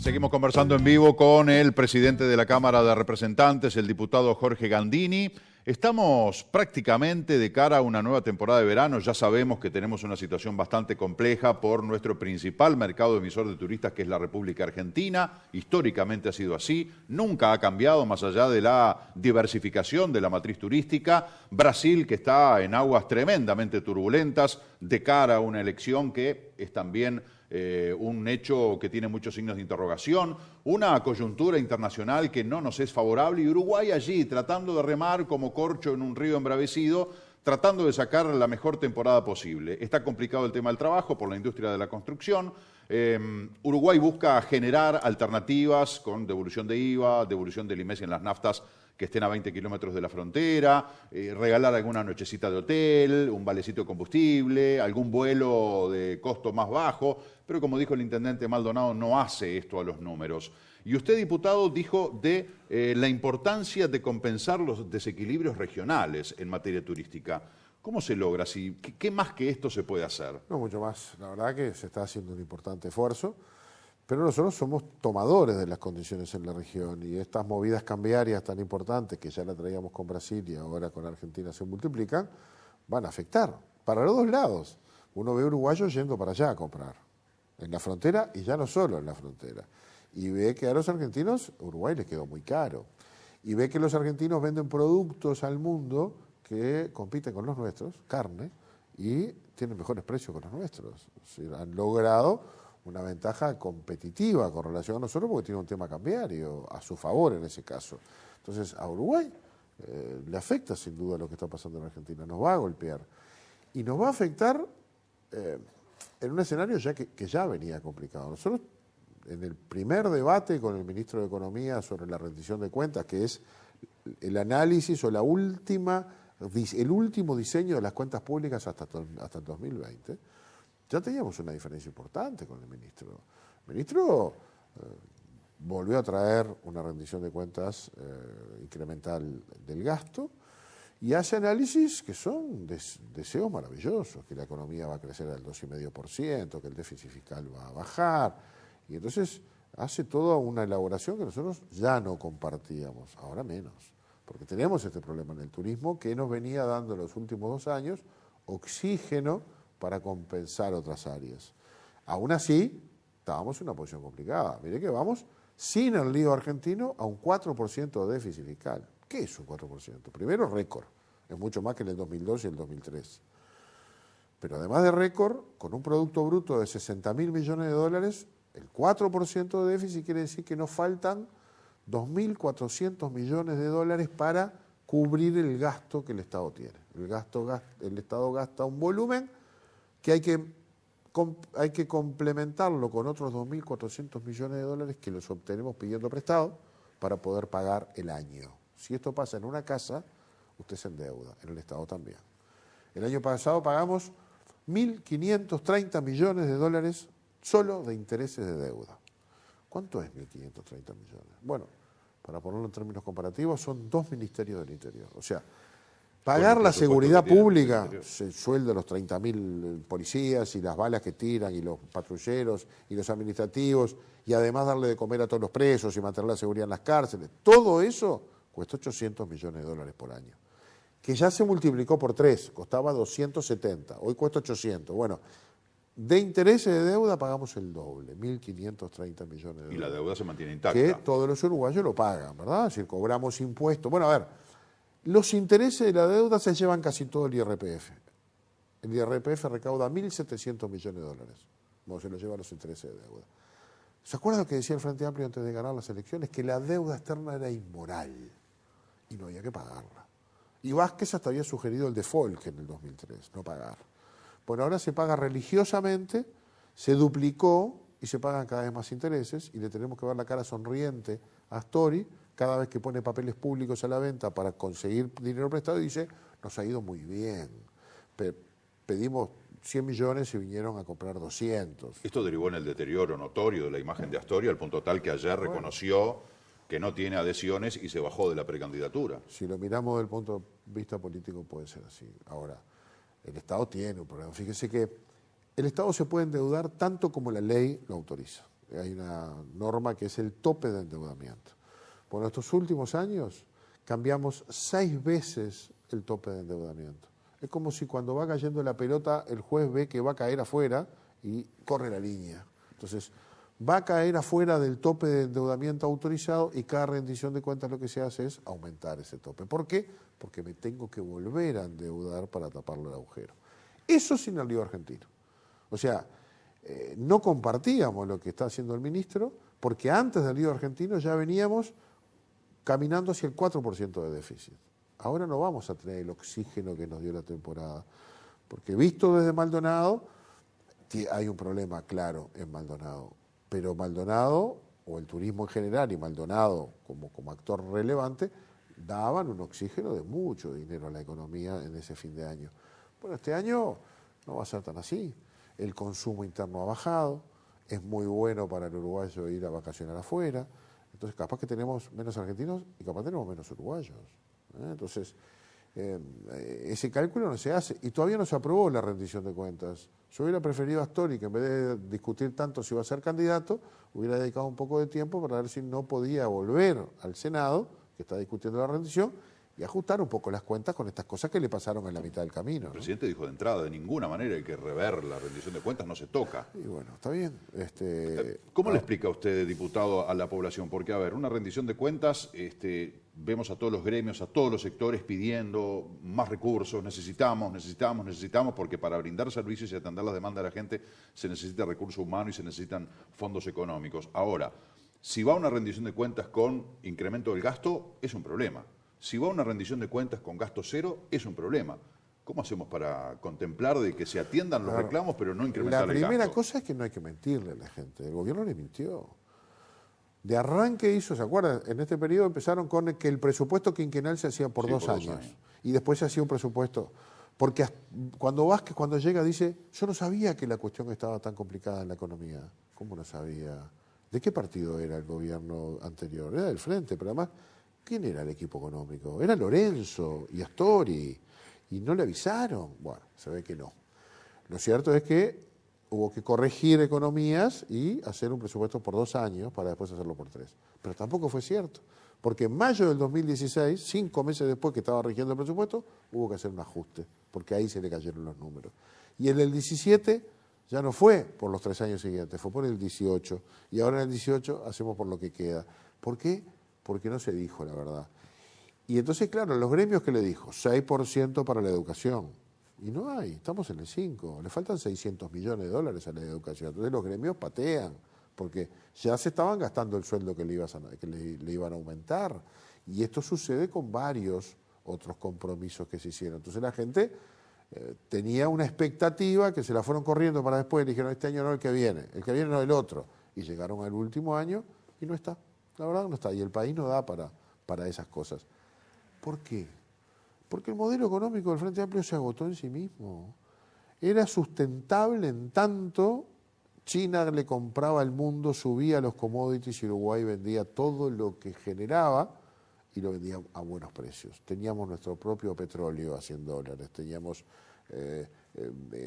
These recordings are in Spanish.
Seguimos conversando en vivo con el presidente de la Cámara de Representantes, el diputado Jorge Gandini. Estamos prácticamente de cara a una nueva temporada de verano. Ya sabemos que tenemos una situación bastante compleja por nuestro principal mercado emisor de turistas, que es la República Argentina. Históricamente ha sido así, nunca ha cambiado más allá de la diversificación de la matriz turística. Brasil, que está en aguas tremendamente turbulentas de cara a una elección que es también un hecho que tiene muchos signos de interrogación, una coyuntura internacional que no nos es favorable, y Uruguay allí tratando de remar como corcho en un río embravecido, tratando de sacar la mejor temporada posible. Está complicado el tema del trabajo por la industria de la construcción. Uruguay busca generar alternativas con devolución de IVA, devolución del IMES en las naftas que estén a 20 kilómetros de la frontera, regalar alguna nochecita de hotel, un valecito de combustible, algún vuelo de costo más bajo, pero como dijo el intendente Maldonado, no hace esto a los números. Y usted, diputado, dijo de la importancia de compensar los desequilibrios regionales en materia turística. ¿Cómo se logra? ¿Qué más que esto se puede hacer? No, mucho más. La verdad que se está haciendo un importante esfuerzo, pero nosotros somos tomadores de las condiciones en la región, y estas movidas cambiarias tan importantes que ya la traíamos con Brasil y ahora con Argentina se multiplican, van a afectar para los dos lados. Uno ve uruguayos yendo para allá a comprar, en la frontera, y ya no solo en la frontera. Y ve que a los argentinos Uruguay les quedó muy caro. Y ve que los argentinos venden productos al mundo que compiten con los nuestros, carne, y tienen mejores precios que los nuestros. Es decir, han logrado una ventaja competitiva con relación a nosotros porque tiene un tema cambiario a su favor en ese caso. Entonces a Uruguay le afecta sin duda lo que está pasando en Argentina, nos va a golpear. Y nos va a afectar en un escenario que ya venía complicado. Nosotros, en el primer debate con el ministro de Economía sobre la rendición de cuentas, que es el análisis o el último diseño de las cuentas públicas hasta el 2020, ya teníamos una diferencia importante con el ministro. El ministro volvió a traer una rendición de cuentas incremental del gasto y hace análisis que son deseos maravillosos, que la economía va a crecer al 2,5%, que el déficit fiscal va a bajar, y entonces hace toda una elaboración que nosotros ya no compartíamos, ahora menos, porque tenemos este problema en el turismo que nos venía dando en los últimos 2 años oxígeno para compensar otras áreas. Aún así, estábamos en una posición complicada. Mire que vamos, sin el lío argentino, a un 4% de déficit fiscal. ¿Qué es un 4%? Primero, récord. Es mucho más que en el 2002 y el 2003. Pero además de récord, con un Producto Bruto de $60.000 millones, el 4% de déficit quiere decir que nos faltan $2.400 millones para cubrir el gasto que el Estado tiene. El Estado gasta un volumen que hay que complementarlo con otros $2.400 millones que los obtenemos pidiendo prestado para poder pagar el año. Si esto pasa en una casa, usted se endeuda, en el Estado también. El año pasado pagamos $1.530 millones solo de intereses de deuda. ¿Cuánto es 1.530 millones? Bueno, para ponerlo en términos comparativos, son 2 ministerios del Interior. O sea, pagar la seguridad pública, el sueldo de los 30.000 policías y las balas que tiran y los patrulleros y los administrativos, y además darle de comer a todos los presos y mantener la seguridad en las cárceles, todo eso cuesta $800 millones por año, que ya se multiplicó por 3, costaba 270, hoy cuesta 800. Bueno, de intereses de deuda pagamos el doble, 1.530 millones de dólares. Y la deuda se mantiene intacta. Que todos los uruguayos lo pagan, ¿verdad? Es decir, cobramos impuestos. Bueno, a ver, los intereses de la deuda se llevan casi todo el IRPF. El IRPF recauda $1.700 millones. Bueno, se lo llevan los intereses de deuda. ¿Se acuerdan lo que decía el Frente Amplio antes de ganar las elecciones? Que la deuda externa era inmoral y no había que pagarla. Y Vázquez hasta había sugerido el default en el 2003, no pagar. Bueno, ahora se paga religiosamente, se duplicó y se pagan cada vez más intereses, y le tenemos que ver la cara sonriente a Astori cada vez que pone papeles públicos a la venta para conseguir dinero prestado y dice, nos ha ido muy bien. Pedimos 100 millones y vinieron a comprar 200. Esto derivó en el deterioro notorio de la imagen de Astori, al punto tal que ayer reconoció que no tiene adhesiones y se bajó de la precandidatura. Si lo miramos desde el punto de vista político puede ser así. Ahora, el Estado tiene un problema. Fíjese que el Estado se puede endeudar tanto como la ley lo autoriza. hay una norma que es el tope de endeudamiento. Por estos últimos años cambiamos 6 veces el tope de endeudamiento. Es como si cuando va cayendo la pelota el juez ve que va a caer afuera y corre la línea. Entonces, va a caer afuera del tope de endeudamiento autorizado y cada rendición de cuentas lo que se hace es aumentar ese tope. ¿Por qué? Porque me tengo que volver a endeudar para taparle el agujero. Eso sin el lío argentino. O sea, no compartíamos lo que está haciendo el ministro porque antes del lío argentino ya veníamos caminando hacia el 4% de déficit. Ahora no vamos a tener el oxígeno que nos dio la temporada, porque visto desde Maldonado, hay un problema claro en Maldonado, pero Maldonado, o el turismo en general, y Maldonado como actor relevante, daban un oxígeno de mucho dinero a la economía en ese fin de año. Bueno, este año no va a ser tan así. El consumo interno ha bajado, es muy bueno para el uruguayo ir a vacacionar afuera, entonces capaz que tenemos menos argentinos y capaz tenemos menos uruguayos. Entonces, ese cálculo no se hace y todavía no se aprobó la rendición de cuentas. Yo hubiera preferido a Astori que en vez de discutir tanto si iba a ser candidato, hubiera dedicado un poco de tiempo para ver si no podía volver al Senado, que está discutiendo la rendición, y ajustar un poco las cuentas con estas cosas que le pasaron en la mitad del camino, ¿no? El presidente dijo de entrada, de ninguna manera hay que rever la rendición de cuentas, no se toca. Y bueno, está bien. ¿Cómo le explica usted, diputado, a la población? Porque, a ver, una rendición de cuentas, vemos a todos los gremios, a todos los sectores pidiendo más recursos, necesitamos, porque para brindar servicios y atender las demandas de la gente se necesita recurso humano y se necesitan fondos económicos. Ahora, si va a una rendición de cuentas con incremento del gasto, es un problema. Si va a una rendición de cuentas con gasto cero, es un problema. ¿Cómo hacemos para contemplar de que se atiendan los reclamos, pero no incrementar el gasto? La primera cosa es que no hay que mentirle a la gente. El gobierno le mintió. De arranque hizo, ¿se acuerdan? En este periodo empezaron con que el presupuesto quinquenal se hacía por 2 años. Y después se hacía un presupuesto. Porque cuando Vázquez, cuando llega, dice, yo no sabía que la cuestión estaba tan complicada en la economía. ¿Cómo no sabía? ¿De qué partido era el gobierno anterior? Era del Frente, pero además, ¿quién era el equipo económico? Era Lorenzo y Astori. Y no le avisaron. Bueno, se ve que no. Lo cierto es que hubo que corregir economías y hacer un presupuesto por 2 años para después hacerlo por 3. Pero tampoco fue cierto, porque en mayo del 2016, 5 meses después que estaba rigiendo el presupuesto, hubo que hacer un ajuste, porque ahí se le cayeron los números. Y en el 17 ya no fue por los 3 años siguientes, fue por el 18. Y ahora en el 18 hacemos por lo que queda. ¿Por qué? Porque no se dijo la verdad. Y entonces, claro, los gremios que le dijo, 6% para la educación. Y no hay, estamos en el 5, le faltan 600 millones de dólares a la educación. Entonces los gremios patean, porque ya se estaban gastando el sueldo que le iban a aumentar. Y esto sucede con varios otros compromisos que se hicieron. Entonces la gente tenía una expectativa que se la fueron corriendo para después, le dijeron este año no, el que viene no el otro. Y llegaron al último año y no está, la verdad no está. Y el país no da para esas cosas. ¿Por qué? Porque el modelo económico del Frente Amplio se agotó en sí mismo. Era sustentable en tanto China le compraba al mundo, subía los commodities y Uruguay vendía todo lo que generaba y lo vendía a buenos precios. Teníamos nuestro propio petróleo a $100, teníamos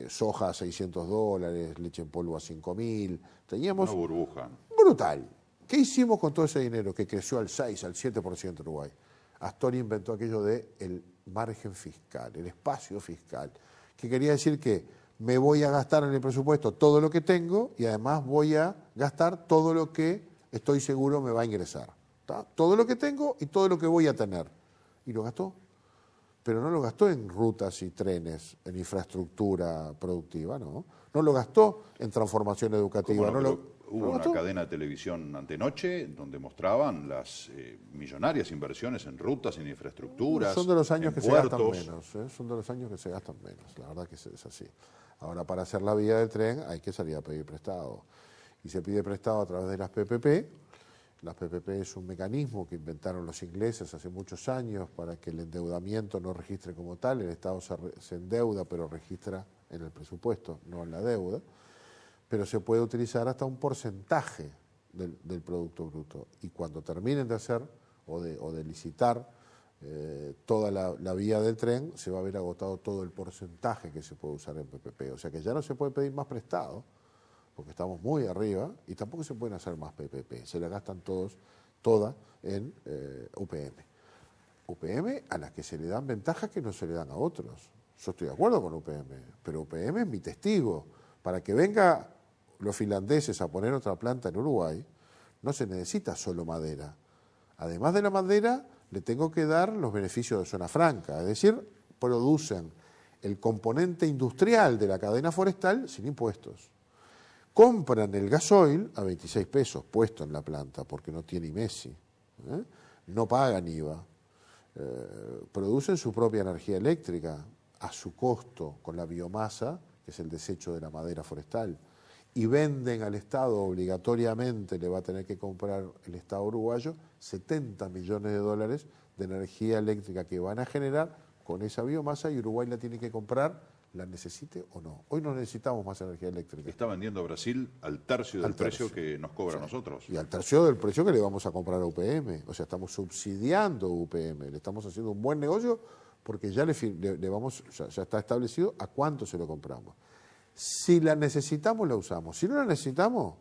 soja a $600, leche en polvo a 5.000, teníamos... Una burbuja. Brutal. ¿Qué hicimos con todo ese dinero que creció al 6, al 7% Uruguay? Astori inventó aquello de el margen fiscal, el espacio fiscal, que quería decir que me voy a gastar en el presupuesto todo lo que tengo y además voy a gastar todo lo que estoy seguro me va a ingresar. ¿Tá? Todo lo que tengo y todo lo que voy a tener. Y lo gastó. Pero no lo gastó en rutas y trenes, en infraestructura productiva, no. No lo gastó en transformación educativa. Hubo una cadena de televisión antenoche donde mostraban las millonarias inversiones en rutas, en infraestructuras, son de los años en que puertos. Se gastan menos, son de los años que se gastan menos, la verdad que es así. Ahora, para hacer la vía del tren hay que salir a pedir prestado. Y se pide prestado a través de las PPP. Las PPP es un mecanismo que inventaron los ingleses hace muchos años para que el endeudamiento no registre como tal. El Estado se endeuda, pero registra en el presupuesto, no en la deuda. Pero se puede utilizar hasta un porcentaje del Producto Bruto. Y cuando terminen de hacer o de licitar toda la vía del tren, se va a haber agotado todo el porcentaje que se puede usar en PPP. O sea que ya no se puede pedir más prestado, porque estamos muy arriba, y tampoco se pueden hacer más PPP, se la gastan todas en UPM. UPM a las que se le dan ventajas que no se le dan a otros. Yo estoy de acuerdo con UPM, pero UPM es mi testigo. Para que vengan los finlandeses a poner otra planta en Uruguay, no se necesita solo madera. Además de la madera, le tengo que dar los beneficios de zona franca, es decir, producen el componente industrial de la cadena forestal sin impuestos. Compran el gasoil a 26 pesos puesto en la planta porque no tiene IMESI, no pagan IVA, producen su propia energía eléctrica a su costo con la biomasa, que es el desecho de la madera forestal, y venden al Estado obligatoriamente, le va a tener que comprar el Estado uruguayo 70 millones de dólares de energía eléctrica que van a generar con esa biomasa, y Uruguay la tiene que comprar, la necesite o no. Hoy no necesitamos más energía eléctrica. Está vendiendo Brasil al tercio del precio que nos cobra a nosotros. Y al tercio del precio que le vamos a comprar a UPM. O sea, estamos subsidiando a UPM, le estamos haciendo un buen negocio porque ya ya está establecido a cuánto se lo compramos. Si la necesitamos, la usamos. Si no la necesitamos,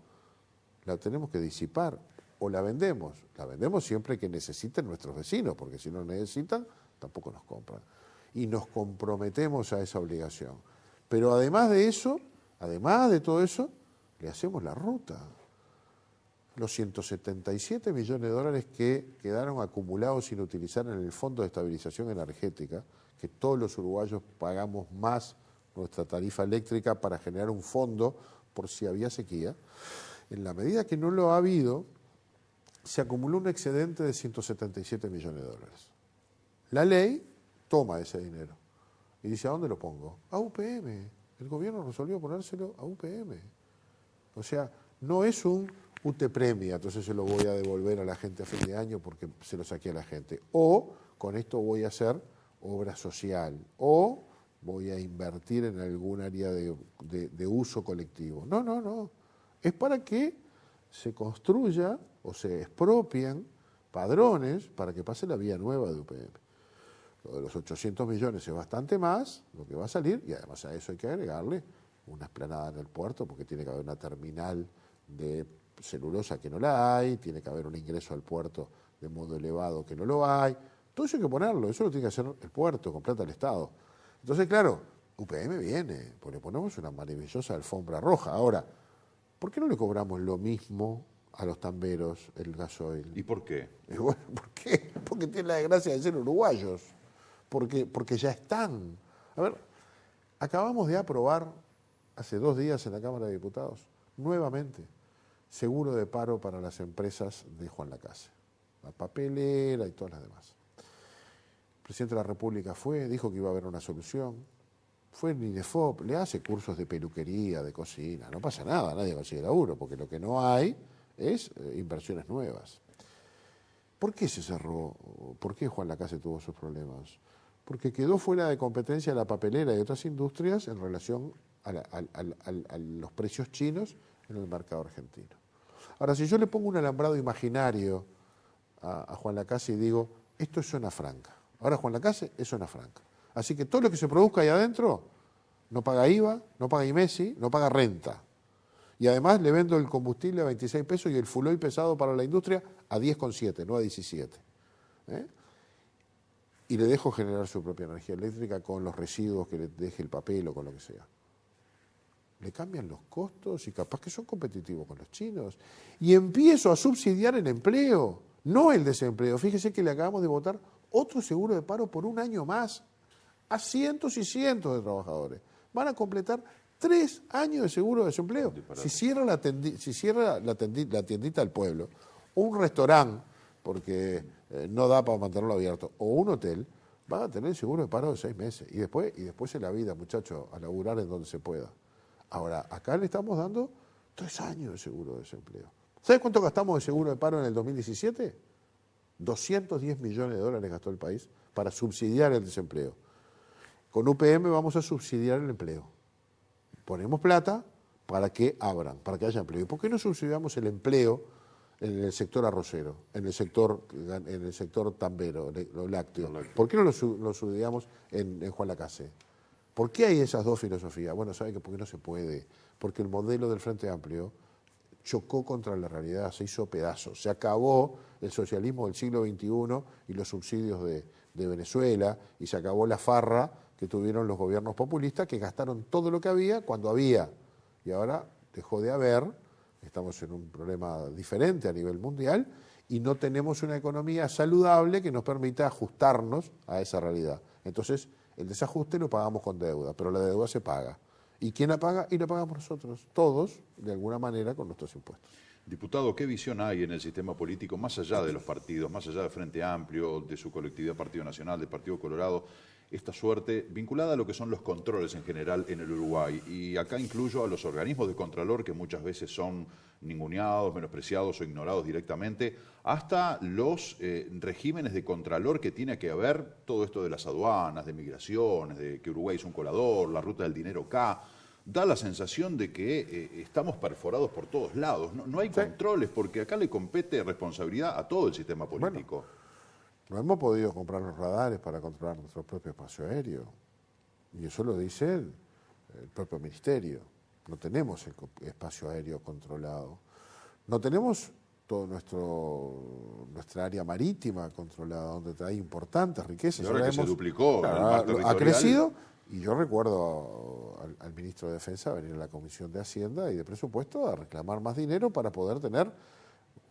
la tenemos que disipar o la vendemos. La vendemos siempre que necesiten nuestros vecinos, porque si no necesitan, tampoco nos compran. Y nos comprometemos a esa obligación. Pero además de eso, además de todo eso, le hacemos la ruta. Los 177 millones de dólares que quedaron acumulados sin utilizar en el Fondo de Estabilización Energética, que todos los uruguayos pagamos más nuestra tarifa eléctrica para generar un fondo por si había sequía, en la medida que no lo ha habido, se acumuló un excedente de 177 millones de dólares. La ley toma ese dinero y dice, ¿a dónde lo pongo? A UPM. El gobierno resolvió ponérselo a UPM. O sea, no es un UTEPREMIA, entonces se lo voy a devolver a la gente a fin de año porque se lo saqué a la gente. O con esto voy a hacer obra social. O voy a invertir en algún área de uso colectivo. No, no, no. Es para que se construya o se expropien padrones para que pase la vía nueva de UPM. Lo de los 800 millones es bastante más lo que va a salir, y además a eso hay que agregarle una explanada en el puerto porque tiene que haber una terminal de celulosa que no la hay, tiene que haber un ingreso al puerto de modo elevado que no lo hay. Todo eso hay que ponerlo, eso lo tiene que hacer el puerto con plata del Estado. Entonces, claro, UPM viene, pues le ponemos una maravillosa alfombra roja. Ahora, ¿por qué no le cobramos lo mismo a los tamberos el gasoil? ¿Y por qué? Bueno, ¿por qué? Porque tienen la desgracia de ser uruguayos. Porque ya están. A ver, acabamos de aprobar hace 2 días en la Cámara de Diputados, nuevamente, seguro de paro para las empresas de Juan Lacase, la papelera y todas las demás. El presidente de la República dijo que iba a haber una solución, fue en INEFOP, le hace cursos de peluquería, de cocina, no pasa nada, nadie consigue laburo, porque lo que no hay es inversiones nuevas. ¿Por qué se cerró? ¿Por qué Juan Lacase tuvo sus problemas? Porque quedó fuera de competencia la papelera y otras industrias en relación a los precios chinos en el mercado argentino. Ahora, si yo le pongo un alambrado imaginario a Juan Lacase y digo, esto es zona franca. Ahora Juan Lacase es zona franca. Así que todo lo que se produzca ahí adentro no paga IVA, no paga IMESI, no paga renta. Y además le vendo el combustible a 26 pesos y el full oil pesado para la industria a 10,7, no a 17. Y le dejo generar su propia energía eléctrica con los residuos que le deje el papel o con lo que sea. Le cambian los costos y capaz que son competitivos con los chinos. Y empiezo a subsidiar el empleo, no el desempleo. Fíjese que le acabamos de votar otro seguro de paro por 1 año más a cientos y cientos de trabajadores. Van a completar 3 años de seguro de desempleo. Si cierra la tiendita del pueblo, o un restaurante, porque no da para mantenerlo abierto, o un hotel, van a tener seguro de paro de 6 meses. Y después en la vida, muchachos, a laburar en donde se pueda. Ahora, acá le estamos dando 3 años de seguro de desempleo. ¿Sabes cuánto gastamos de seguro de paro en el 2017? 210 millones de dólares gastó el país para subsidiar el desempleo. Con UPM vamos a subsidiar el empleo. Ponemos plata para que abran, para que haya empleo. ¿Y por qué no subsidiamos el empleo en el sector arrocero, en el sector tambero, lo lácteo? ¿Por qué no lo subsidiamos en Juan Lacase? ¿Por qué hay esas dos filosofías? Bueno, ¿sabe que porque no se puede? Porque el modelo del Frente Amplio chocó contra la realidad, se hizo pedazos. Se acabó el socialismo del siglo XXI y los subsidios de Venezuela, y se acabó la farra que tuvieron los gobiernos populistas, que gastaron todo lo que había cuando había. Y ahora dejó de haber, estamos en un problema diferente a nivel mundial, y no tenemos una economía saludable que nos permita ajustarnos a esa realidad. Entonces, el desajuste lo pagamos con deuda, pero la deuda se paga. ¿Y quién la paga? Y la pagamos nosotros, todos, de alguna manera, con nuestros impuestos. Diputado, ¿qué visión hay en el sistema político, más allá de los partidos, más allá del Frente Amplio, de su colectividad Partido Nacional, del Partido Colorado, esta suerte vinculada a lo que son los controles en general en el Uruguay? Y acá incluyo a los organismos de contralor, que muchas veces son ninguneados, menospreciados o ignorados directamente, hasta los regímenes de contralor que tiene que haber, todo esto de las aduanas, de migraciones, de que Uruguay es un colador, la ruta del dinero acá. Da la sensación de que estamos perforados por todos lados. No hay controles, porque acá le compete responsabilidad a todo el sistema político. Bueno, no hemos podido comprar los radares para controlar nuestro propio espacio aéreo. Y eso lo dice el propio ministerio. No tenemos el espacio aéreo controlado. No tenemos todo nuestra área marítima controlada, donde hay importantes riquezas. Y ahora que se duplicó, claro, el mar territorial, ha crecido. Y yo recuerdo al ministro de Defensa venir a la Comisión de Hacienda y de Presupuesto a reclamar más dinero para poder tener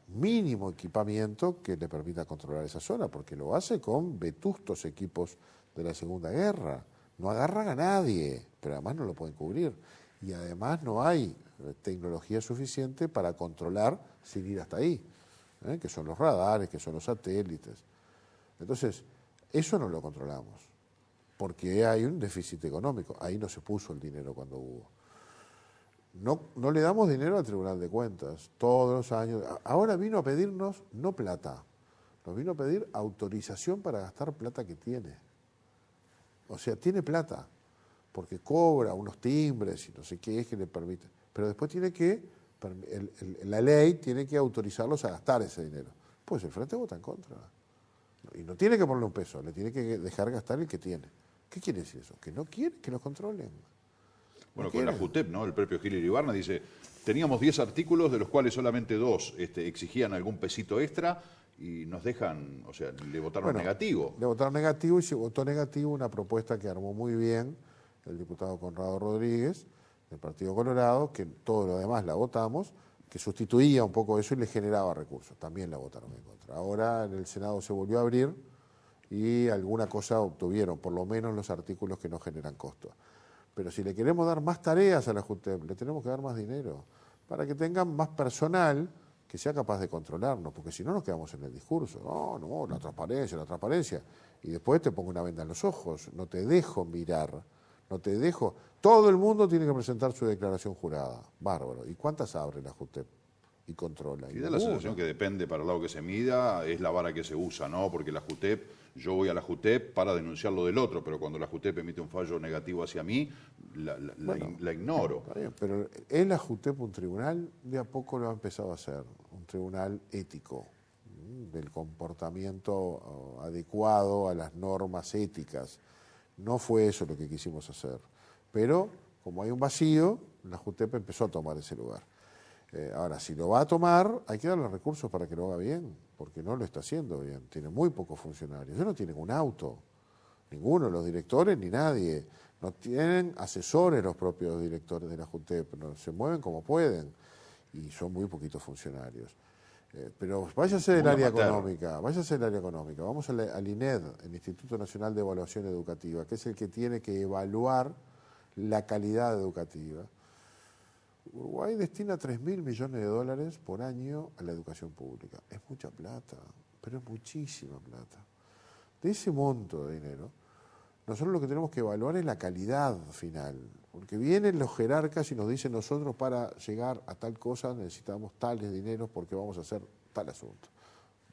mínimo equipamiento que le permita controlar esa zona, porque lo hace con vetustos equipos de la Segunda Guerra. No agarran a nadie, pero además no lo pueden cubrir. Y además no hay tecnología suficiente para controlar sin ir hasta ahí, que son los radares, que son los satélites. Entonces, eso no lo controlamos, porque hay un déficit económico. Ahí no se puso el dinero cuando hubo. No le damos dinero al Tribunal de Cuentas todos los años. Ahora vino a pedirnos no plata, nos vino a pedir autorización para gastar plata que tiene. O sea, tiene plata, porque cobra unos timbres y no sé qué es que le permite. Pero después tiene que, la ley tiene que autorizarlos a gastar ese dinero. Pues el Frente vota en contra. Y no tiene que ponerle un peso, le tiene que dejar gastar el que tiene. ¿Qué quiere decir eso? Que no quiere que los controlen. Bueno, con la JUTEP, ¿no? El propio Gil Iribarne dice, teníamos 10 artículos, de los cuales solamente 2 exigían algún pesito extra, y nos dejan, o sea, le votaron negativo. Le votaron negativo, y se votó negativo una propuesta que armó muy bien el diputado Conrado Rodríguez, del Partido Colorado, que todo lo demás la votamos, que sustituía un poco eso y le generaba recursos. También la votaron en contra. Ahora en el Senado se volvió a abrir y alguna cosa obtuvieron, por lo menos los artículos que no generan costos. Pero si le queremos dar más tareas a la JUTEP, le tenemos que dar más dinero, para que tengan más personal que sea capaz de controlarnos, porque si no nos quedamos en el discurso. No, la transparencia. Y después te pongo una venda en los ojos, no te dejo mirar, no te dejo. Todo el mundo tiene que presentar su declaración jurada. Bárbaro. ¿Y cuántas abre la JUTEP y controla? Y da la sensación que depende para el lado que se mida, es la vara que se usa, ¿no? Porque la JUTEP, yo voy a la JUTEP para denunciar lo del otro, pero cuando la JUTEP emite un fallo negativo hacia mí, la ignoro. Está bien, pero ¿es la JUTEP un tribunal? De a poco lo ha empezado a hacer, un tribunal ético, del comportamiento adecuado a las normas éticas. No fue eso lo que quisimos hacer, pero como hay un vacío, la JUTEP empezó a tomar ese lugar. Ahora, si lo va a tomar, hay que darle recursos para que lo haga bien, porque no lo está haciendo bien. Tiene muy pocos funcionarios. Ellos no tienen un auto, ninguno, los directores ni nadie. No tienen asesores los propios directores de la JUTEP, no, se mueven como pueden y son muy poquitos funcionarios. Pero váyase del área económica, vamos al INED, el Instituto Nacional de Evaluación Educativa, que es el que tiene que evaluar la calidad educativa. Uruguay destina 3.000 millones de dólares por año a la educación pública. Es mucha plata, pero es muchísima plata. De ese monto de dinero, nosotros lo que tenemos que evaluar es la calidad final, porque vienen los jerarcas y nos dicen nosotros para llegar a tal cosa necesitamos tales dineros porque vamos a hacer tal asunto.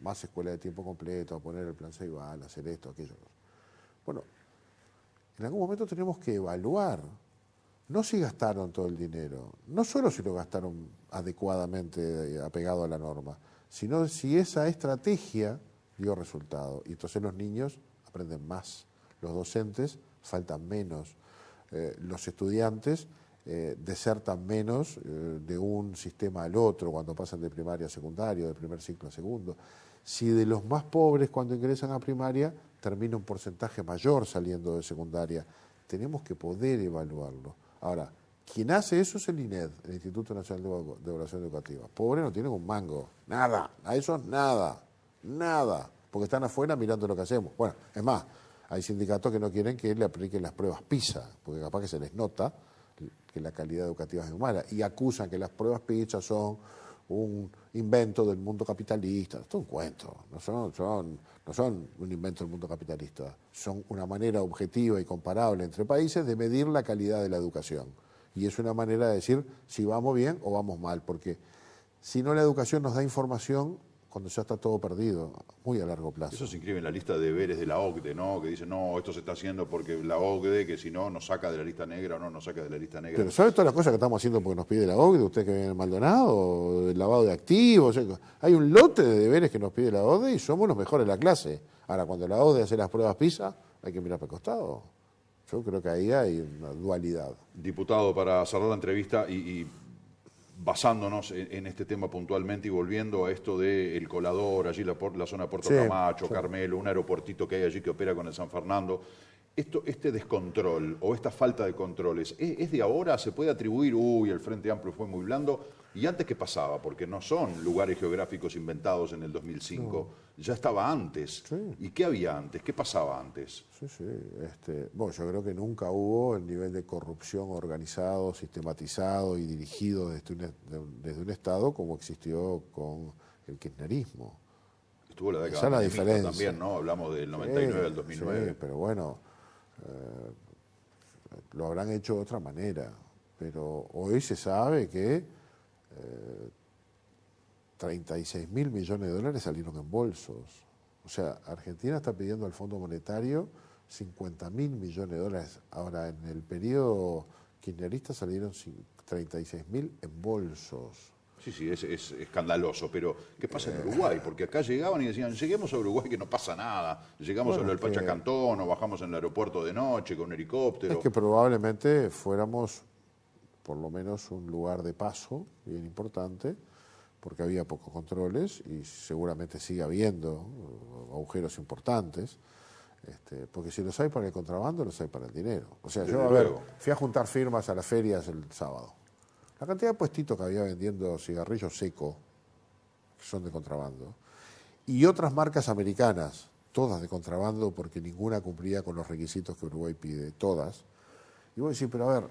Más escuela de tiempo completo, a poner el plan Ceibal, hacer esto, aquello. Bueno, en algún momento tenemos que evaluar, no si gastaron todo el dinero, no solo si lo gastaron adecuadamente apegado a la norma, sino si esa estrategia dio resultado. Y entonces los niños aprenden más, los docentes faltan menos, los estudiantes desertan menos de un sistema al otro cuando pasan de primaria a secundario, de primer ciclo a segundo. Si de los más pobres cuando ingresan a primaria termina un porcentaje mayor saliendo de secundaria, tenemos que poder evaluarlo. Ahora, quien hace eso es el INED, el Instituto Nacional de Evaluación Educativa. Pobre no tienen un mango, nada, a esos nada, porque están afuera mirando lo que hacemos. Bueno, es más, hay sindicatos que no quieren que le apliquen las pruebas PISA, porque capaz que se les nota que la calidad educativa es muy mala, y acusan que las pruebas PISA son un invento del mundo capitalista. Esto es un cuento, no son un invento del mundo capitalista, son una manera objetiva y comparable entre países de medir la calidad de la educación. Y es una manera de decir si vamos bien o vamos mal, porque si no la educación nos da información cuando ya está todo perdido, muy a largo plazo. Eso se inscribe en la lista de deberes de la OCDE, ¿no? Que dice, no, esto se está haciendo porque la OCDE, que si no, nos saca de la lista negra o no nos saca de la lista negra. Pero ¿sabe todas las cosas que estamos haciendo porque nos pide la OCDE? Usted que viene en Maldonado, el lavado de activos. Hay un lote de deberes que nos pide la OCDE y somos los mejores de la clase. Ahora, cuando la OCDE hace las pruebas PISA, hay que mirar para el costado. Yo creo que ahí hay una dualidad. Diputado, para cerrar la entrevista y basándonos en este tema puntualmente y volviendo a esto del Colador, allí la zona de Puerto Camacho, Carmelo, un aeropuertito que hay allí que opera con el San Fernando, este descontrol o esta falta de controles, ¿es de ahora? ¿Se puede atribuir, el Frente Amplio fue muy blando? ¿Y antes qué pasaba? Porque no son lugares geográficos inventados en el 2005, ya estaba antes. Sí. ¿Y qué había antes? ¿Qué pasaba antes? Sí. Bueno, yo creo que nunca hubo el nivel de corrupción organizado, sistematizado y dirigido desde un Estado como existió con el kirchnerismo. Estuvo la década Esa es la menemista diferencia. también, ¿no? Hablamos del 99 al 2009. Sí, pero bueno, lo habrán hecho de otra manera. Pero hoy se sabe que 36.000 millones de dólares salieron en bolsos. O sea, Argentina está pidiendo al Fondo Monetario 50.000 millones de dólares. Ahora, en el periodo kirchnerista salieron 36.000 en bolsos. Sí, es escandaloso, pero ¿qué pasa en Uruguay? Porque acá llegaban y decían, lleguemos a Uruguay que no pasa nada. Llegamos a lo del Pachacantón o bajamos en el aeropuerto de noche con un helicóptero. Es que probablemente fuéramos por lo menos un lugar de paso bien importante, porque había pocos controles y seguramente sigue habiendo agujeros importantes, porque si los hay para el contrabando, los hay para el dinero. O sea, yo, fui a juntar firmas a las ferias el sábado. La cantidad de puestitos que había vendiendo cigarrillos secos, que son de contrabando, y otras marcas americanas, todas de contrabando, porque ninguna cumplía con los requisitos que Uruguay pide, todas. Y voy a decir, pero a ver,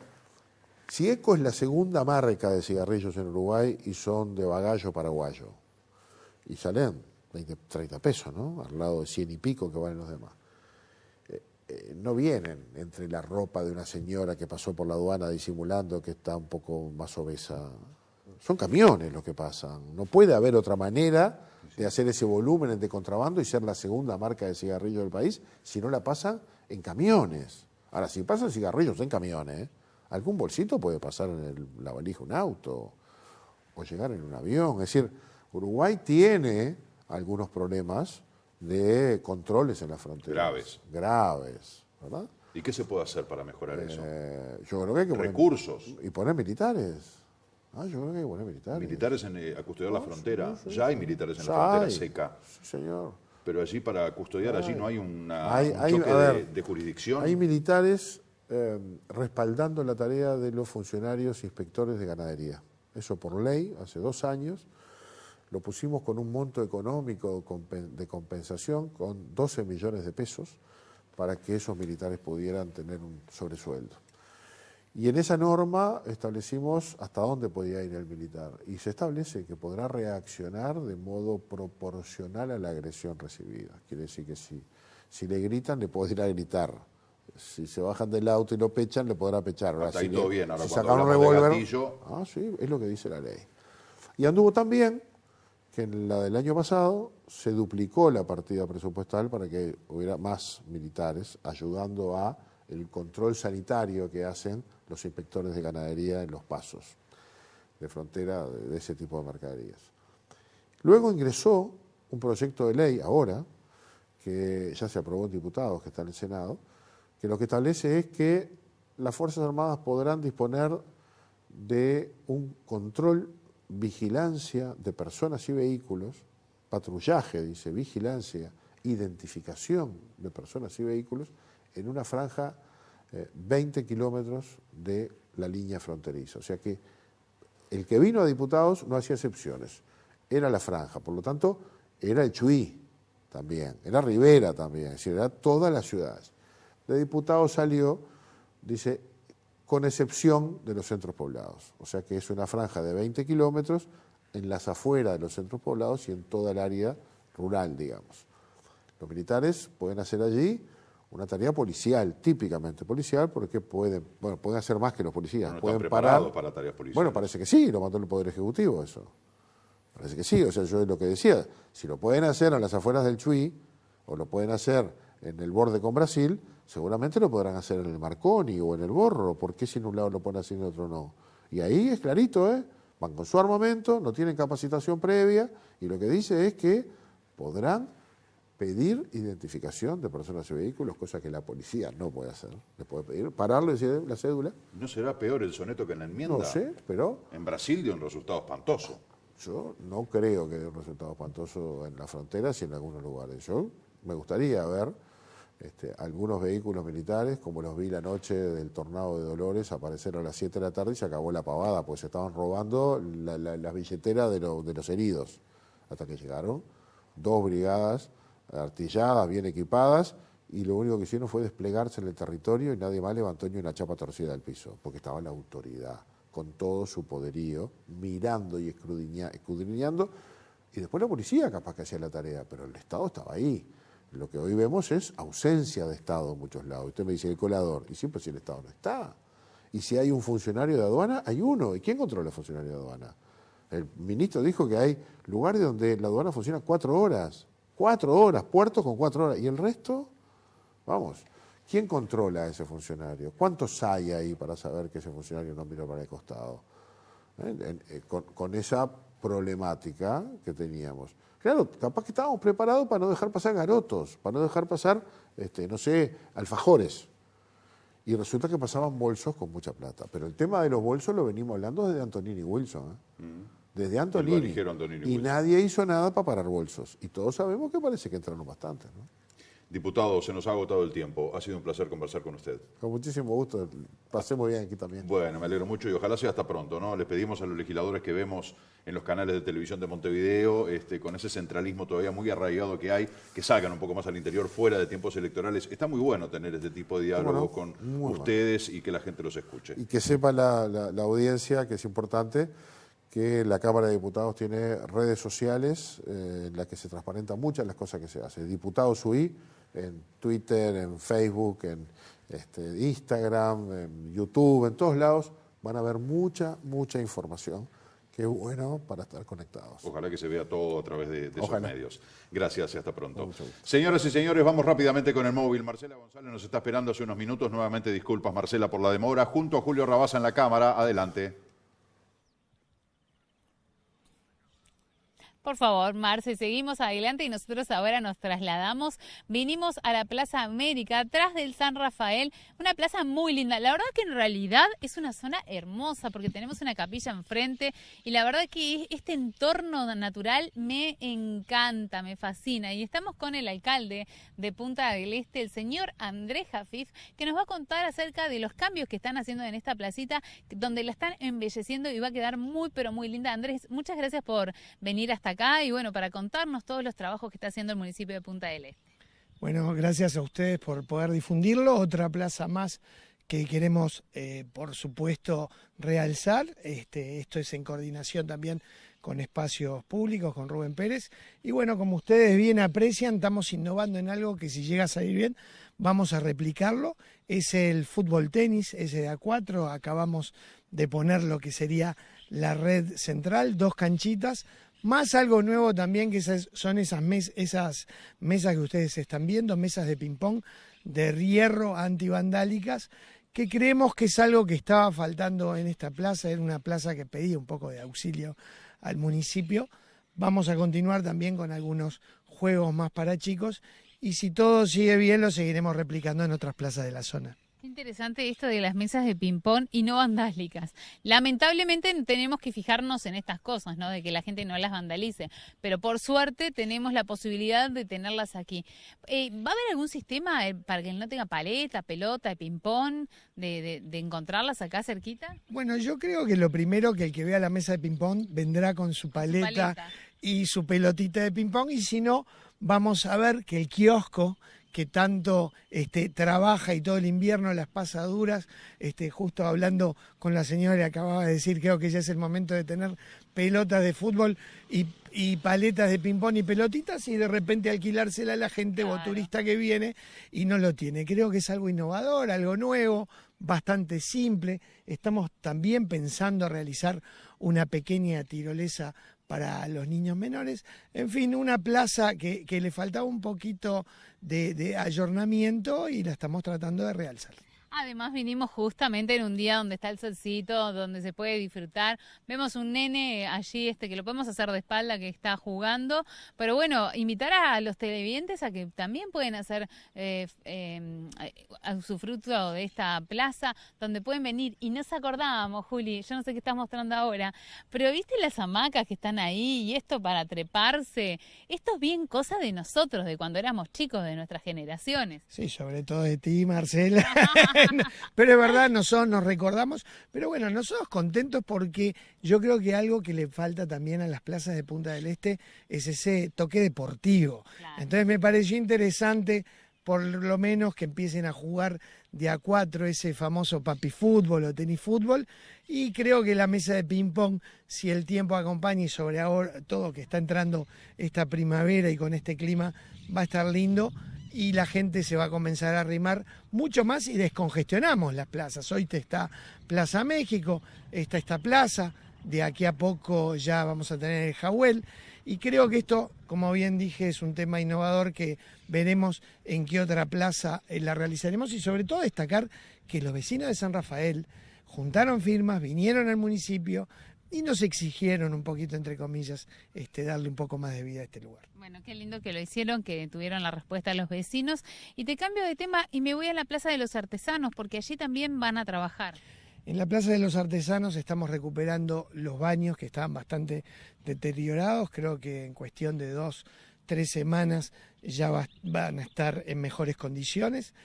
si ECO es la segunda marca de cigarrillos en Uruguay y son de bagallo paraguayo, y salen 20, 30 pesos, ¿no? Al lado de 100 y pico que valen los demás. No vienen entre la ropa de una señora que pasó por la aduana disimulando que está un poco más obesa. Son camiones los que pasan. No puede haber otra manera de hacer ese volumen de contrabando y ser la segunda marca de cigarrillos del país si no la pasan en camiones. Ahora, si pasan cigarrillos en camiones, algún bolsito puede pasar en la valija un auto o llegar en un avión. Es decir, Uruguay tiene algunos problemas de controles en la frontera. Graves, ¿verdad? ¿Y qué se puede hacer para mejorar eso? Yo creo que hay que poner recursos. Y poner militares. Yo creo que hay que poner militares. Militares a custodiar la frontera. Sí. Ya hay militares en la frontera seca. Sí, señor. Pero allí para custodiar, allí no hay un choque de jurisdicción. Hay militares respaldando la tarea de los funcionarios inspectores de ganadería. Eso por ley, hace 2 años. Lo pusimos con un monto económico de compensación con 12 millones de pesos para que esos militares pudieran tener un sobresueldo. Y en esa norma establecimos hasta dónde podía ir el militar. Y se establece que podrá reaccionar de modo proporcional a la agresión recibida. Quiere decir que si le gritan, le puede ir a gritar. Si se bajan del auto y lo pechan, le podrá pechar. Ahora, ahí todo bien. Ahora, si cuando sacan un hablamos de revólver, gatillo... sí, es lo que dice la ley. Y anduvo tan bien que en la del año pasado se duplicó la partida presupuestal para que hubiera más militares ayudando a el control sanitario que hacen los inspectores de ganadería en los pasos de frontera de ese tipo de mercaderías. Luego ingresó un proyecto de ley ahora, que ya se aprobó en diputados, que está en el Senado, que lo que establece es que las Fuerzas Armadas podrán disponer de un control, vigilancia de personas y vehículos, patrullaje, dice, vigilancia, identificación de personas y vehículos en una franja 20 kilómetros de la línea fronteriza. O sea que el que vino a diputados no hacía excepciones, era la franja, por lo tanto era el Chuy también, era Rivera también, es decir, era todas las ciudades. De diputados salió, dice, con excepción de los centros poblados, o sea que es una franja de 20 kilómetros en las afueras de los centros poblados y en toda el área rural, digamos. Los militares pueden hacer allí una tarea policial, típicamente policial, porque pueden hacer más que los policías. No pueden están preparados parar. para tareas policiales. Bueno, parece que sí, lo mandó el Poder Ejecutivo eso. Parece que sí, o sea, yo es lo que decía. Si lo pueden hacer a las afueras del Chuy, o lo pueden hacer en el borde con Brasil, seguramente lo podrán hacer en el Marconi o en el Borro. ¿Por qué si en un lado lo pueden hacer y en otro no? Y ahí es clarito, van con su armamento, no tienen capacitación previa, y lo que dice es que podrán pedir identificación de personas y vehículos, cosa que la policía no puede hacer. Le puede pedir, pararle la cédula. ¿No será peor el soneto que en la enmienda? No sé, pero En Brasil dio un resultado espantoso. yo no creo que dé un resultado espantoso en las fronteras y en algunos lugares. Yo me gustaría ver algunos vehículos militares, como los vi la noche del Tornado de Dolores, aparecer a las 7 de la tarde y se acabó la pavada, pues se estaban robando las billeteras de los heridos, hasta que llegaron 2 brigadas artilladas, bien equipadas, y lo único que hicieron fue desplegarse en el territorio y nadie más levantó ni una chapa torcida del piso, porque estaba la autoridad, con todo su poderío, mirando y escudriñando, y después la policía capaz que hacía la tarea, pero el Estado estaba ahí. Lo que hoy vemos es ausencia de Estado en muchos lados. Usted me dice el colador, y siempre si el Estado no está. Y si hay un funcionario de aduana, hay uno. ¿Y quién controla el funcionario de aduana? El ministro dijo que hay lugares donde la aduana funciona 4 horas. 4 horas, puertos con 4 horas. ¿Y el resto? Vamos, ¿quién controla a ese funcionario? ¿Cuántos hay ahí para saber que ese funcionario no miró para el costado? Con esa problemática que teníamos. Claro, capaz que estábamos preparados para no dejar pasar garotos, para no dejar pasar, no sé, alfajores. Y resulta que pasaban bolsos con mucha plata. Pero el tema de los bolsos lo venimos hablando desde Antonini Wilson. Desde Antonini. Y nadie hizo nada para parar bolsos. Y todos sabemos que parece que entraron bastantes, ¿no? Diputado, se nos ha agotado el tiempo. Ha sido un placer conversar con usted. Con muchísimo gusto. Pasé muy bien aquí también. Bueno, me alegro mucho y ojalá sea hasta pronto, ¿no? Les pedimos a los legisladores que vemos en los canales de televisión de Montevideo, con ese centralismo todavía muy arraigado que hay, que salgan un poco más al interior, fuera de tiempos electorales. Está muy bueno tener este tipo de diálogo con ustedes y que la gente los escuche. Y que sepa la audiencia, que es importante, que la Cámara de Diputados tiene redes sociales en las que se transparentan muchas de las cosas que se hacen. Diputados UI, en Twitter, en Facebook, en Instagram, en YouTube, en todos lados, van a ver mucha información, que es bueno para estar conectados. Ojalá que se vea todo a través de esos medios. Gracias y hasta pronto. Señoras y señores, vamos rápidamente con el móvil. Marcela González nos está esperando hace unos minutos. Nuevamente disculpas, Marcela, por la demora. Junto a Julio Rabasa en la cámara. Adelante. Por favor, Marce, seguimos adelante y nosotros ahora nos trasladamos. Vinimos a la Plaza América, atrás del San Rafael, una plaza muy linda. La verdad que en realidad es una zona hermosa porque tenemos una capilla enfrente y la verdad que este entorno natural me encanta, me fascina. Y estamos con el alcalde de Punta del Este, el señor Andrés Jafif, que nos va a contar acerca de los cambios que están haciendo en esta placita, donde la están embelleciendo y va a quedar muy, pero muy linda. Andrés, muchas gracias por venir hasta acá y bueno, para contarnos todos los trabajos que está haciendo el municipio de Punta del Este. Bueno, gracias a ustedes por poder difundirlo. Otra plaza más que queremos, por supuesto, realzar. Esto es en coordinación también con espacios públicos, con Rubén Pérez. Y bueno, como ustedes bien aprecian, estamos innovando en algo que si llega a salir bien, vamos a replicarlo. Es el fútbol tenis, ese de A4. Acabamos de poner lo que sería la red central, 2 canchitas, más algo nuevo también, que son esas mesas que ustedes están viendo, mesas de ping-pong de hierro antivandálicas, que creemos que es algo que estaba faltando en esta plaza. Era una plaza que pedía un poco de auxilio al municipio. Vamos a continuar también con algunos juegos más para chicos y si todo sigue bien lo seguiremos replicando en otras plazas de la zona. Qué interesante esto de las mesas de ping-pong y no vandálicas. Lamentablemente tenemos que fijarnos en estas cosas, ¿no? De que la gente no las vandalice. Pero por suerte tenemos la posibilidad de tenerlas aquí. ¿Va a haber algún sistema para que no tenga paleta, pelota, de ping-pong, de encontrarlas acá cerquita? Bueno, yo creo que lo primero que el que vea la mesa de ping-pong vendrá con su paleta y su pelotita de ping-pong, y si no, vamos a ver que el kiosco que tanto trabaja y todo el invierno las pasa duras, justo hablando con la señora, acababa de decir, creo que ya es el momento de tener pelotas de fútbol y paletas de ping-pong y pelotitas, y de repente alquilársela a la gente o turista que viene y no lo tiene. Creo que es algo innovador, algo nuevo, bastante simple. Estamos también pensando realizar una pequeña tirolesa para los niños menores. En fin, una plaza que le faltaba un poquito de ayornamiento y la estamos tratando de realzar. Además vinimos justamente en un día donde está el solcito, donde se puede disfrutar. Vemos un nene allí que lo podemos hacer de espalda, que está jugando. Pero bueno, invitar a los televidentes a que también pueden hacer usufructo de esta plaza, donde pueden venir. Y nos acordábamos, Juli, yo no sé qué estás mostrando ahora, pero ¿viste las hamacas que están ahí y esto para treparse? Esto es bien cosa de nosotros, de cuando éramos chicos, de nuestras generaciones. Sí, sobre todo de ti, Marcela. Pero es verdad, nosotros nos recordamos, pero bueno, nosotros contentos porque yo creo que algo que le falta también a las plazas de Punta del Este es ese toque deportivo. Claro. Entonces me pareció interesante por lo menos que empiecen a jugar de a 4 ese famoso papi fútbol o tenis fútbol, y creo que la mesa de ping pong, si el tiempo acompaña y sobre ahora todo que está entrando esta primavera y con este clima, va a estar lindo. Y la gente se va a comenzar a arrimar mucho más y descongestionamos las plazas. Hoy está Plaza México, está esta plaza, de aquí a poco ya vamos a tener el Jawel. Y creo que esto, como bien dije, es un tema innovador que veremos en qué otra plaza la realizaremos, y sobre todo destacar que los vecinos de San Rafael juntaron firmas, vinieron al municipio y nos exigieron un poquito, entre comillas, darle un poco más de vida a este lugar. Bueno, qué lindo que lo hicieron, que tuvieron la respuesta de los vecinos. Y te cambio de tema y me voy a la Plaza de los Artesanos, porque allí también van a trabajar. En la Plaza de los Artesanos estamos recuperando los baños que estaban bastante deteriorados. Creo que en cuestión de 2-3 semanas ya van a estar en mejores condiciones.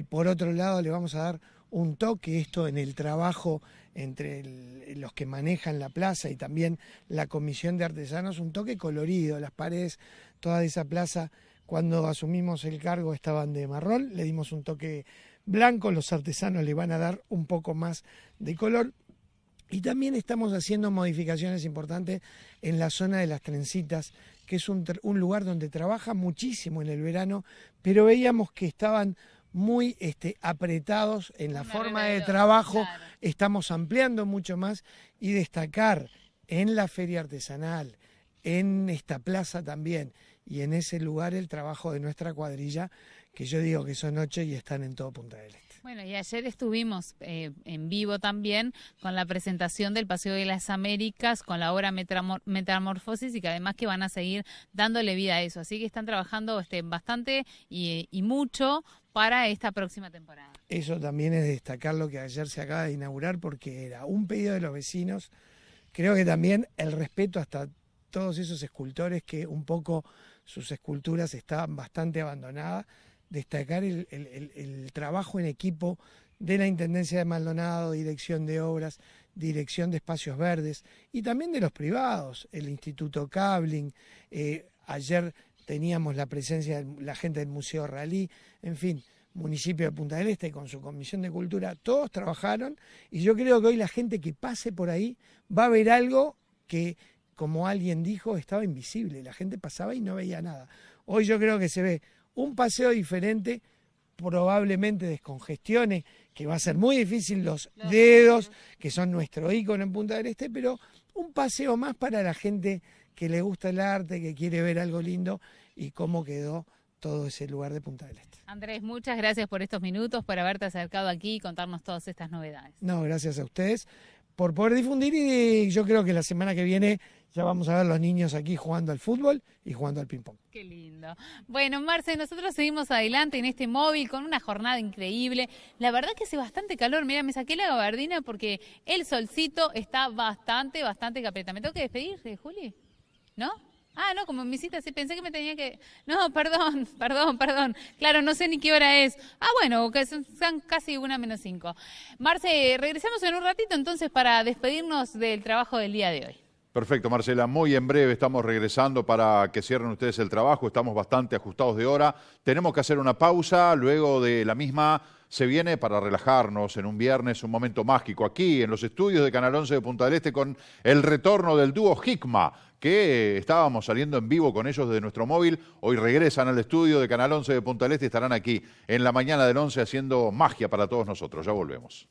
Por otro lado, le vamos a dar un toque esto en el trabajo entre los que manejan la plaza y también la comisión de artesanos, un toque colorido. Las paredes, toda esa plaza, cuando asumimos el cargo estaban de marrón, le dimos un toque blanco, los artesanos le van a dar un poco más de color. Y también estamos haciendo modificaciones importantes en la zona de las trencitas, que es un lugar donde trabaja muchísimo en el verano, pero veíamos que estaban muy apretados en la forma de trabajo. Claro. Estamos ampliando mucho más y destacar en la feria artesanal, en esta plaza también y en ese lugar el trabajo de nuestra cuadrilla, que yo digo que son 8 y están en todo Punta del Este. Bueno, y ayer estuvimos en vivo también con la presentación del Paseo de las Américas, con la obra Metamorfosis, y que además que van a seguir dándole vida a eso. Así que están trabajando bastante y mucho para esta próxima temporada. Eso también es destacar lo que ayer se acaba de inaugurar, porque era un pedido de los vecinos. Creo que también el respeto hasta todos esos escultores que un poco sus esculturas estaban bastante abandonadas. Destacar el trabajo en equipo de la Intendencia de Maldonado, Dirección de Obras, Dirección de Espacios Verdes y también de los privados, el Instituto Cabling. Ayer teníamos la presencia de la gente del Museo Ralí, en fin, municipio de Punta del Este con su Comisión de Cultura, todos trabajaron, y yo creo que hoy la gente que pase por ahí va a ver algo que, como alguien dijo, estaba invisible. La gente pasaba y no veía nada. Hoy yo creo que se ve un paseo diferente, probablemente descongestione, que va a ser muy difícil los dedos, que son nuestro ícono en Punta del Este, pero un paseo más para la gente que le gusta el arte, que quiere ver algo lindo y cómo quedó todo ese lugar de Punta del Este. Andrés, muchas gracias por estos minutos, por haberte acercado aquí y contarnos todas estas novedades. No, gracias a ustedes por poder difundir, y yo creo que la semana que viene ya vamos a ver los niños aquí jugando al fútbol y jugando al ping-pong. Qué lindo. Bueno, Marce, nosotros seguimos adelante en este móvil con una jornada increíble. La verdad que hace bastante calor. Mira, me saqué la gabardina porque el solcito está bastante capeta. ¿Me tengo que despedir, Juli? ¿No? Ah, no, como en mi cita, sí, pensé que me tenía que... No, perdón. Claro, no sé ni qué hora es. Ah, bueno, que son casi 1:05. Marce, regresamos en un ratito entonces para despedirnos del trabajo del día de hoy. Perfecto, Marcela. Muy en breve estamos regresando para que cierren ustedes el trabajo. Estamos bastante ajustados de hora. Tenemos que hacer una pausa. Luego de la misma se viene para relajarnos en un viernes, un momento mágico aquí en los estudios de Canal 11 de Punta del Este con el retorno del dúo Hikma, que estábamos saliendo en vivo con ellos desde nuestro móvil. Hoy regresan al estudio de Canal 11 de Punta del Este y estarán aquí en la mañana del 11 haciendo magia para todos nosotros. Ya volvemos.